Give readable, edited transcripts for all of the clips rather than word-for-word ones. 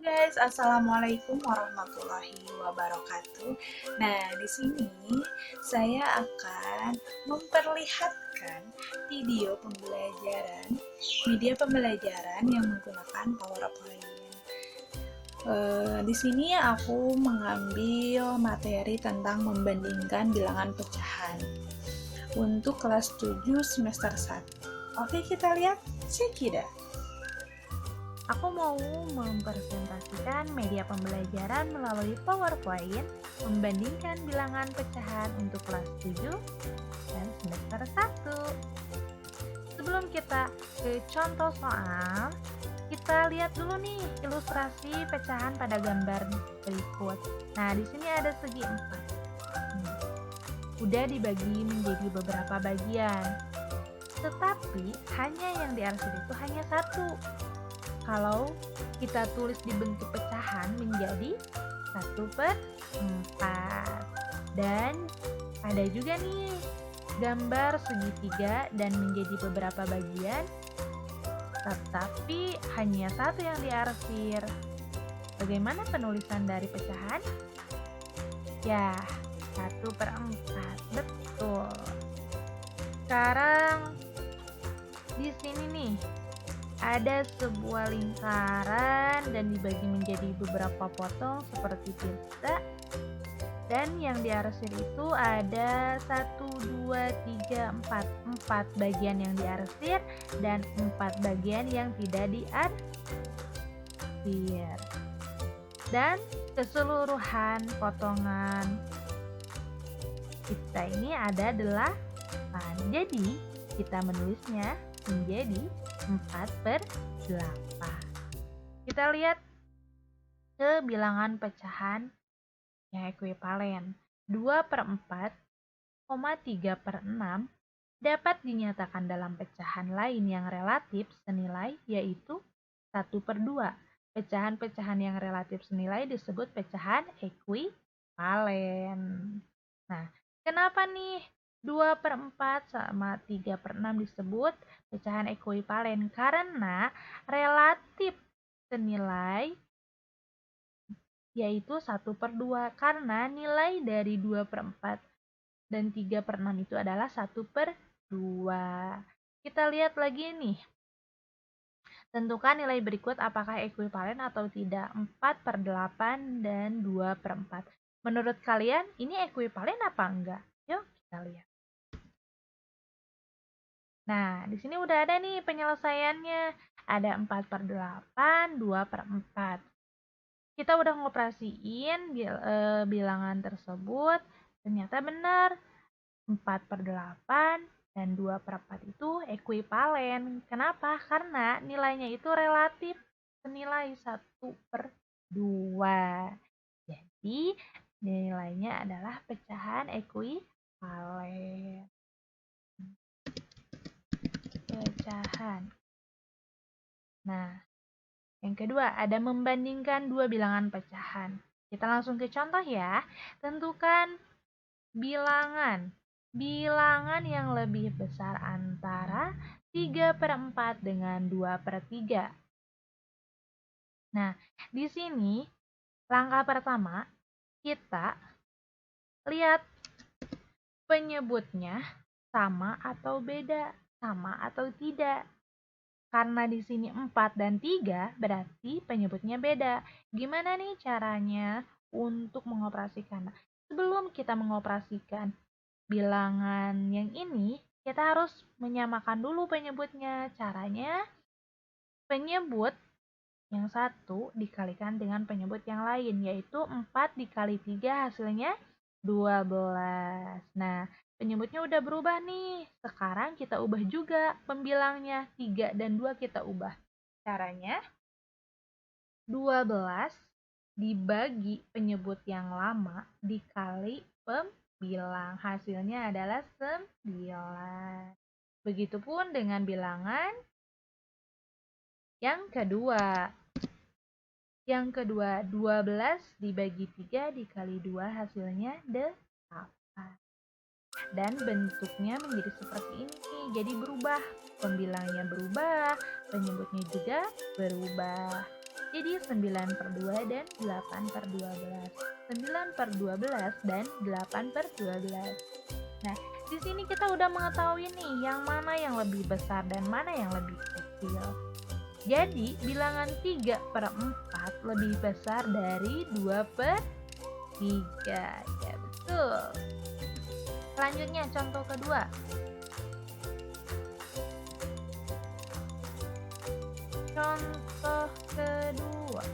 guys, assalamualaikum warahmatullahi wabarakatuh. Nah, di sini saya akan memperlihatkan media pembelajaran yang menggunakan PowerPoint. Di sini aku mengambil materi tentang membandingkan bilangan pecahan untuk kelas 7 semester 1. Oke, kita lihat sekitar. Aku mau mempresentasikan media pembelajaran melalui PowerPoint membandingkan bilangan pecahan untuk kelas 7 dan semester 1. Sebelum kita ke contoh soal, kita lihat dulu nih ilustrasi pecahan pada gambar berikut. Nah, di sini ada segi 4. Udah dibagi menjadi beberapa bagian. Tetapi hanya yang diarsir itu hanya satu. Kalau kita tulis di bentuk pecahan menjadi 1/4. Dan ada juga nih gambar segitiga dan menjadi beberapa bagian, tetapi hanya satu yang diarsir. Bagaimana penulisan dari pecahan? Ya, 1/4. Betul. Sekarang di sini nih ada sebuah lingkaran dan dibagi menjadi beberapa potong seperti pizza, dan yang diarsir itu ada 1, 2, 3, 4 bagian yang diarsir dan 4 bagian yang tidak diarsir, dan keseluruhan potongan pizza ini ada 8. Jadi kita menulisnya menjadi 4/8. Kita lihat ke bilangan pecahan yang ekuivalen. 2/4, 3/6 dapat dinyatakan dalam pecahan lain yang relatif senilai, yaitu 1/2. Pecahan-pecahan yang relatif senilai disebut pecahan ekuivalen. Nah, kenapa nih 2/4 sama 3/6 disebut pecahan ekuivalen? Karena relatif senilai yaitu 1/2, karena nilai dari 2/4 dan 3/6 itu adalah 1/2. Kita lihat lagi nih. Tentukan nilai berikut apakah ekuivalen atau tidak. 4/8 dan 2/4. Menurut kalian ini ekuivalen apa enggak? Yuk kita lihat. Nah, di sini udah ada nih penyelesaiannya. Ada 4/8, 2/4. Kita udah ngoperasiin bilangan tersebut. Ternyata benar. 4/8 dan 2/4 itu ekuivalen. Kenapa? Karena nilainya itu relatif senilai 1/2. Jadi, nilainya adalah pecahan ekuivalen. Pecahan. Nah, yang kedua ada membandingkan dua bilangan pecahan. Kita langsung ke contoh ya. Tentukan bilangan yang lebih besar antara 3/4 dengan 2/3. Nah, di sini langkah pertama kita lihat penyebutnya sama atau beda, sama atau tidak. Karena di sini 4 dan 3 berarti penyebutnya beda. Gimana nih caranya untuk mengoperasikan? Sebelum kita mengoperasikan bilangan yang ini, kita harus menyamakan dulu penyebutnya. Caranya, penyebut yang satu dikalikan dengan penyebut yang lain, yaitu 4 dikali 3 hasilnya 12. Nah, penyebutnya udah berubah nih. Sekarang kita ubah juga pembilangnya. 3 dan 2 kita ubah. Caranya, 12 dibagi penyebut yang lama dikali pembilang. Hasilnya adalah 9. Begitupun dengan bilangan yang kedua. Yang kedua, 12 dibagi 3 dikali 2 hasilnya 8. Dan bentuknya menjadi seperti ini. Jadi berubah. Pembilangnya berubah, penyebutnya juga berubah. Jadi 9/2 dan 8/12. 9/12 dan 8/12. Nah, di sini kita udah mengetahui nih yang mana yang lebih besar dan mana yang lebih kecil. Jadi, bilangan 3/4 lebih besar dari 2/3. Ya, betul. Selanjutnya, contoh kedua. Contoh kedua.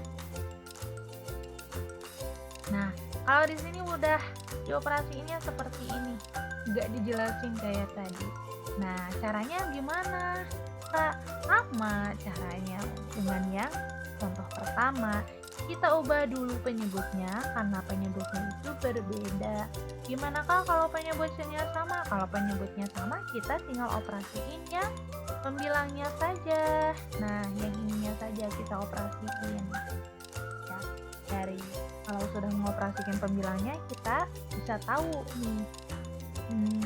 Nah, kalau di sini udah dioperasiinnya seperti ini, nggak dijelasin kayak tadi. Nah, caranya gimana? Sama caranya dengan yang contoh pertama. Kita ubah dulu penyebutnya karena penyebutnya itu berbeda. Gimana kalau penyebutnya sama? Kalau penyebutnya sama, kita tinggal operasiin yang pembilangnya saja. Nah, yang ininya saja kita operasiin. Ya, dari kalau sudah mengoperasikan pembilangnya, kita bisa tahu nih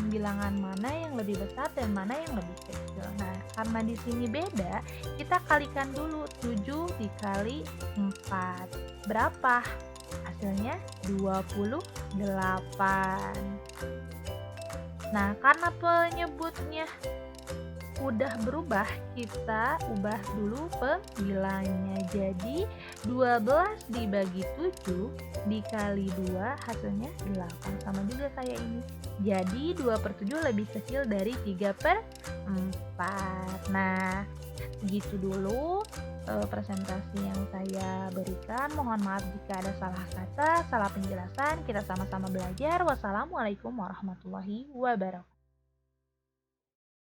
bilangan mana yang lebih besar dan mana yang lebih kecil. Nah, karena di sini beda, kita kalikan dulu 7 dikali 4. Berapa? Hasilnya 28. Nah, karena penyebutnya udah berubah, kita ubah dulu pembilangnya. Jadi 12 dibagi 7 dikali 2 hasilnya 8. Sama juga kayak ini. Jadi 2/7 lebih kecil dari 3/4. Nah, segitu dulu presentasi yang saya berikan. Mohon maaf jika ada salah kata, salah penjelasan. Kita sama-sama belajar. Wassalamualaikum warahmatullahi wabarakatuh.